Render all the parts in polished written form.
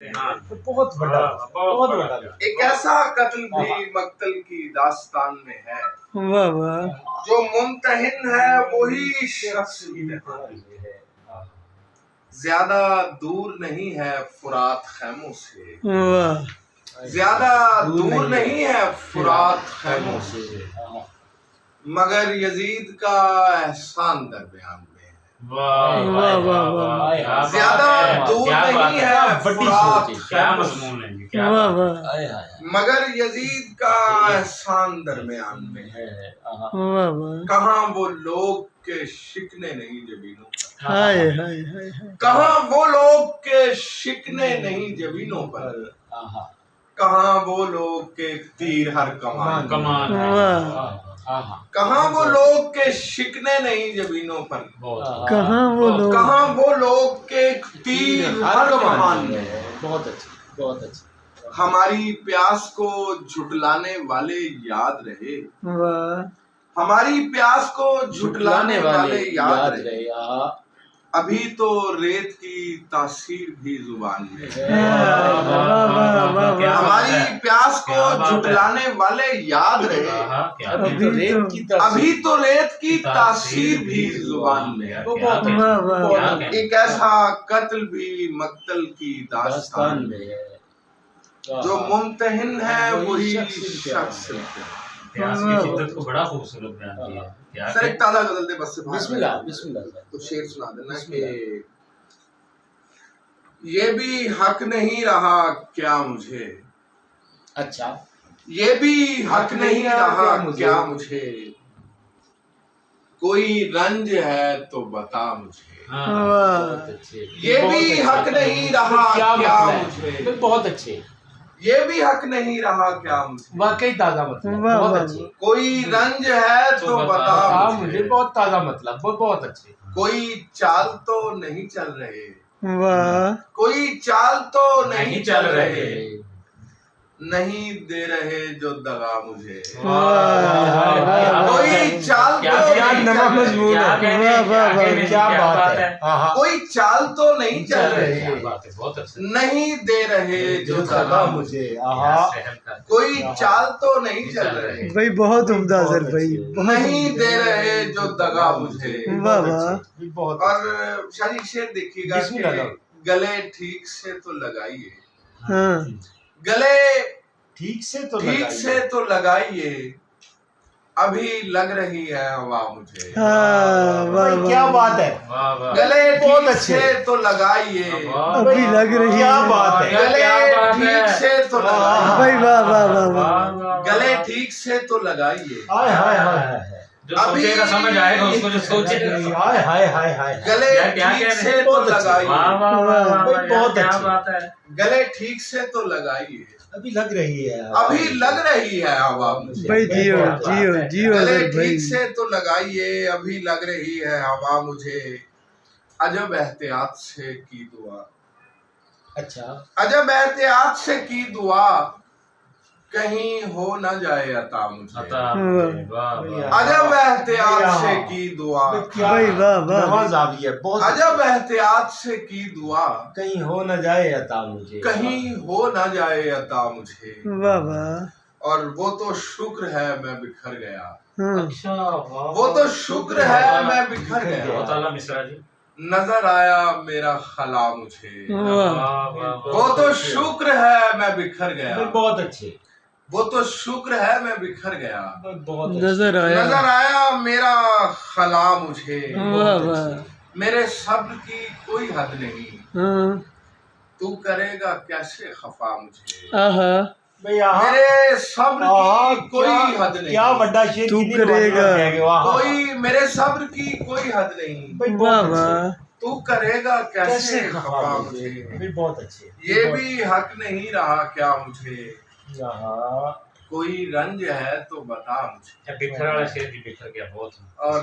तो बहुत बड़ा बहुत बड़ा एक ऐसा कत्ल भी मक्तल की दास्तान में है, वाह वाह, जो मुमतहिन है वही शख्स इम्तिहान में है। ज्यादा दूर नहीं है फुरात खैमों से, वाह, ज्यादा दूर नहीं है फुरात खैमों से, मगर यजीद का एहसान दरमियान में है। वाह वाह वाह, ज्यादा दूर नहीं है फुरात क्या खैमों मजमून से, है, क्या वाह बात वाह, मगर यजीद का एहसान दरमियान में है। वाह वाह, कहाँ वो लोग के शिकने नहीं जबीनों पर, हाय हाय हाय हाय, कहाँ वो लोग के शिकने नहीं जबीनों पर, कहाँ वो लोग के तीर हर कमान, कमान है। वाह, कहाँ वो लोग के शिकने नहीं जबीनों पर, कहाँ वो लोग, कहाँ वो लोग के तीर हर कमान में। बहुत अच्छी बहुत अच्छी। हमारी प्यास को झुटलाने वाले याद रहे, वाह, हमारी प्यास को झुटलाने वाले याद रहे। रहे। अभी तो रेत की तासीर भी जुबान में है। वाह वाह वाह वाह, हमारी प्यास को झुटलाने वाले याद रहे। अभी तो रेत की तासीर भी जुबान में है। वाह वाह, एक ऐसा कत्ल भी मक्तल की दास्तान में है, जो मुमतहिन है वही शख्स प्यास की शिद्दत को बड़ा खूबसूरत बयान किया है। क्या सर एक ताजा गजल दे बस से बाहर। बिस्मिल्लाह बिस्मिल्लाह। कुछ शेर सुना देना कि ये भी हक नहीं रहा क्या मुझे, अच्छा, ये भी हक नहीं रहा क्या मुझे, कोई रंज है तो बता मुझे। वाह, ये भी हक नहीं रहा क्या मुझे, बहुत अच्छे, ये भी हक नहीं रहा क्या मुझे, वाकई ताजा मतलब, वाह बहुत वाह, अच्छे। कोई रंज है तो बता मुझे मुझे, बहुत ताजा मतलब, बहुत अच्छे। कोई चाल तो नहीं चल रहे, वाह, कोई चाल तो नहीं चल रहे, रहे। नहीं दे रहे जो दगा मुझे, वाह, कोई चाल तो क्या नहीं नवा चल रहे, मजमून है। वाह वाह वाह, क्या बात है। कोई चाल तो नहीं चल रहे, बहुत अच्छा। नहीं दे रहे जो दगा मुझे, कोई चाल तो नहीं चल रहे, भाई बहुत उम्दा सर भाई, नहीं दे रहे जो दगा मुझे। वाह वाह, बहुत। और शायरी शेर देखिएगा कि गले ठीक से तो लगाइए, हाँ, गले ठीक से तो लगाइए, अभी लग रही है हवा मुझे। हाँ, वाह वाह, क्या बात है। गले बहुत ठीक अच्छे। से तो लगाइए, अभी लग रही क्या है, बात है। गले ठीक से तो लगाइए, भाई वाह वाह वाह वाह, गले ठीक से तो लगाइए, हाय हाय हाय जो सोचेगा समझ आएगा उसको, जो सोचेगा। हाय हाय हाय हाय। गले ठीक से तो लगाइए, बहुत क्या अच्छे। बात है। गले ठीक से तो लगाइए, अभी लग रही है, अभी लग रही है हवा मुझे। भाई जियो जियो जियो गले सर भाई, ठीक से तो लगाइए, अभी लग रही है हवा मुझे, अजब एहतियात से की दुआ, अच्छा, अजब एहतियात से की दुआ, कहीं हो न जाए अता मुझे, अजब एहतियात से की दुआ, भाई वाह वाह, नवाज़ावी है बहुत। अजब एहतियात से की दुआ, कहीं हो न जाए अता मुझे, कहीं हो न जाए अता मुझे, वाह वाह, और वो तो शुक्र है मैं बिखर गया, हाँ, वो तो शुक्र है मैं बिखर गया, बहुत आला मिश्रा जी। नजर आया मेरा खला मुझे, वाह, वो तो शुक्र है मैं बिखर गया, बहुत अच्छे, वो तो शुक्र है मैं बिखर गया, बहुत नजर आया, नजर आया मेरा खला मुझे, वाह वाह, मेरे सब्र की कोई हद नहीं, हाँ, तू करेगा कैसे खफा मुझे, आहा, मेरे सब्र की कोई हद नहीं, क्या बड़ा शेर तू कितनी करेगा। वाह। कोई मेरे सब्र की कोई हद नहीं, वाह वाह, तू करेगा कैसे कैसे खफा मुझे, बहुत अच्छे। ये भी हक नहीं रहा क्या मुझे, यहाँ कोई रंज है तो बता मुझे, बिखर वाला शेर भी बिखर गया बहुत। और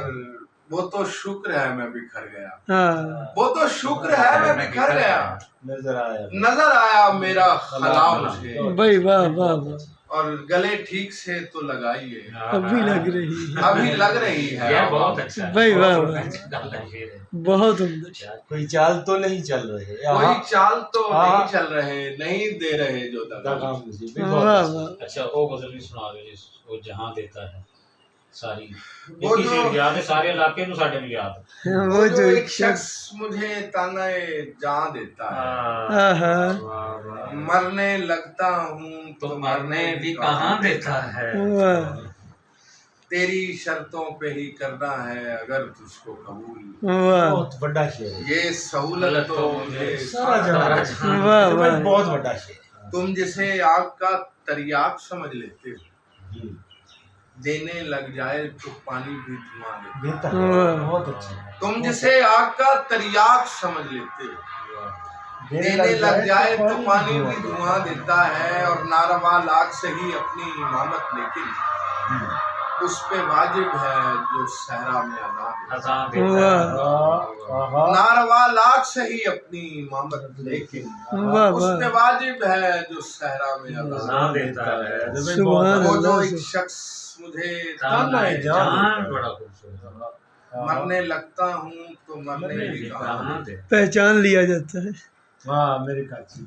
वो तो शुक्र है मैं बिखर गया, हाँ, वो तो शुक्र है मैं बिखर गया, नजर आया, नजर आया मेरा खला मुझे, भाई वाह वाह वाह, और गले ठीक से तो लगाइए, अभी लग रही है। अभी लग रही है। यह बहुत अच्छा है। भाई वाह बहुत वाह, अच्छा शेर है। बहुत उम्दा। कोई चाल तो नहीं चल रहे कोई चाल तो हाँ। नहीं चल रहे, नहीं दे रहे जो दगा। दगा मुझे भी वाह बहुत वाह, अच्छा वो गजल भी सुना दो जिस वो जहां देता है सारी वो इतनी जो- शेर याद है सारे इलाके में साढ़े भी याद वो जो एक शख्स शख्स मुझे ताने जहाँ देता है, आहा, मरने लगता हूँ तो मरने भी कहाँ देता है। वाह तेरी शर्तों पे ही करना है अगर तुझको कबूल, वाह बहुत बड़ा शेर है। ये सहूलत तो मुझे सारा जहां वाह भाई वाह, बहुत बड़ा शेर है। तुम जिसे आग का तरियाक समझ लेते हो, जी, देने लग जाए तो पानी भी धुआं देता देता वाह। है बहुत अच्छा है। तुम जिसे आग का तरियाक समझ लेते हो, देने लग जाए तो पानी भी धुआं देता है। और नारवा लाख से ही अपनी इमामत, लेकिन उस पे वाजिब है जो सहरा में अदा अजान दे। देता है। आहा, नारवा लाख से ही अपनी इमामत, लेकिन वाह उस पे वाह, वाजिब है जो सहरा में अदा अजान देता है। सुभान वो जो अल्लाह, एक शख्स मुझे ताना है जान जान बड़ा खूबसूरत मरने लगता हूँ तो मरने है। भी कहा। कहाँ देता पहचान लिया जाता है। हाँ मेरे काची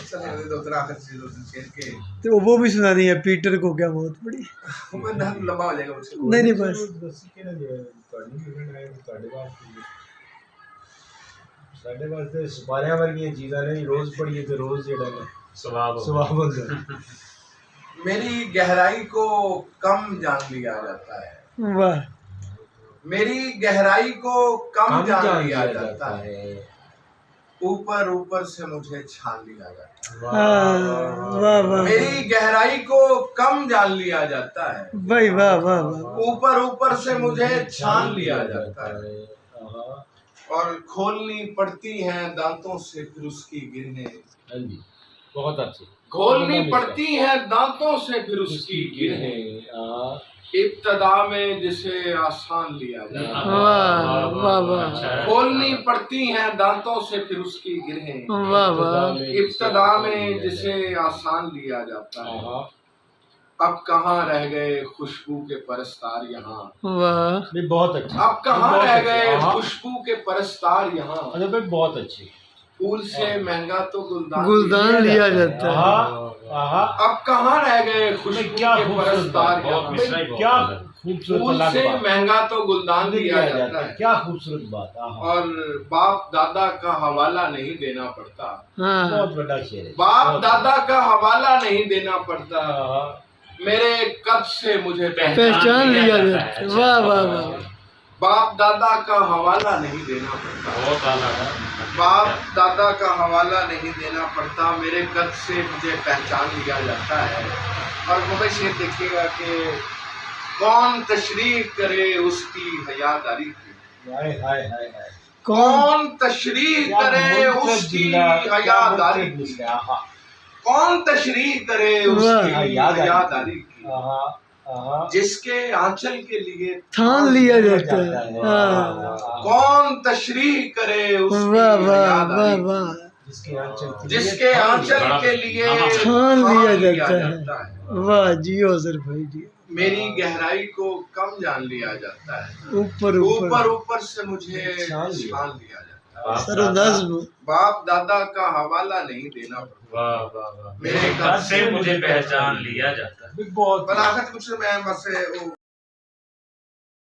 चलो दो तरह आखिर चीज दो शेर के तो वो भी सुनानी है पीटर को, क्या बहुत बड़ी। वो नाम लंबा हो जाएगा मुझसे। नहीं नहीं बस ਸਾਡੇ ਵਾਸਤੇ ਸੁਪਾਰੀਆਂ ਵਰਗੀਆਂ ਚੀਜ਼ਾਂ ਨੇ ਰੋਜ਼ ਪੜੀਏ ਤੇ ਰੋਜ਼ ਜਿਹੜਾ ਨੇ सवाब ਸਵਾਬ ਹੁੰਦਾ मेरी गहराई को कम जान लिया जाता है, वाह, मेरी गहराई को कम ਕੰਮ जान ਜਾਣ लिया ਲਿਆ जाता ਜਾਂਦਾ है, ਹੈ ऊपर ऊपर से मुझे छान लिया जाता है। हाँ, वाह वाह, मेरी गहराई को कम जान लिया जाता है, भाई वाह वाह वाह, ऊपर ऊपर से मुझे छान लिया जाता है। आहा, और खोलनी पड़ती हैं दांतों से फिर उसकी गिरने, हाँ जी बहुत अच्छी खोलनी पड़ती हैं दांतों से फिर उसकी गिरने, इब्तदा में जिसे आसान लिया जाता है। वाह वाह वाह, खोलनी पड़ती हैं दांतों से फिर उसकी गिरहें, वाह वाह, इब्तदा में जिसे आसान लिया जाता है। आहा, अब कहाँ रह गए खुशबू के परस्तार यहाँ, वाह, नहीं बहुत अच्छी अब कहाँ बहुत रह अच्छी, गए आहा, खुशबू के परस्तार यहाँ। अरे भाई बहुत अच्छी फूल से महंगा तो गुलदान लिया जाता है। आहा, आहा, अब कहाँ रह गए खुशबू क्या के खूबसूरत परस्तार बहुत यहाँ। मिसरा ही बहुत क्या है। खूबसूरत फूल अलग से बात महंगा तो गुलदान दिया दिया जाता है, क्या खूबसूरत बात आहा, और बाप दादा का हवाला नहीं देना पड़ता, हाँ, बहुत बड़ा शेर है बाप दादा का हवाला नहीं देना पड़ता। आहा, मेरे कद से मुझे पहचान लिया जाता है। वाह वाह वाह, बाप दादा का हवाला नहीं देना पड़ता, बहुत आला है। बाप दादा का हवाला नहीं देना पड़ता। मेरे कद से मुझे पहचान लिया जाता है। और मुझे शेर देखिएगा कि कौन तशरीह करे उसकी हयादारी की, हाय हाय हाय हाय कौन तशरीह क्या करे मुल्क उसकी जिंदा, क्या हयादारी मुल्क की, जिंदा, आहा, कौन तशरीह करे उसकी हयादारी की, आहा, आहा, जिसके आंचल के लिए थान लिया जाता है। हाँ, कौन तशरीह करे उसकी वाह वाह वाह हयादारी की, वाह, जिसके आंचल के लिए थान लिया लिया जाता है। वाह जियो सर भाई जी, मेरी गहराई को कम जान लिया जाता है, ऊपर ऊपर ऊपर ऊपर से मुझे छान छान लिया जाता है। सर नज्म, बाप दादा का हवाला नहीं देना पड़ता। वाह वाह वाह, मेरे मेरे कद से मुझे पहचान लिया जाता है। बहुत बलागत कुछ मैं बस वो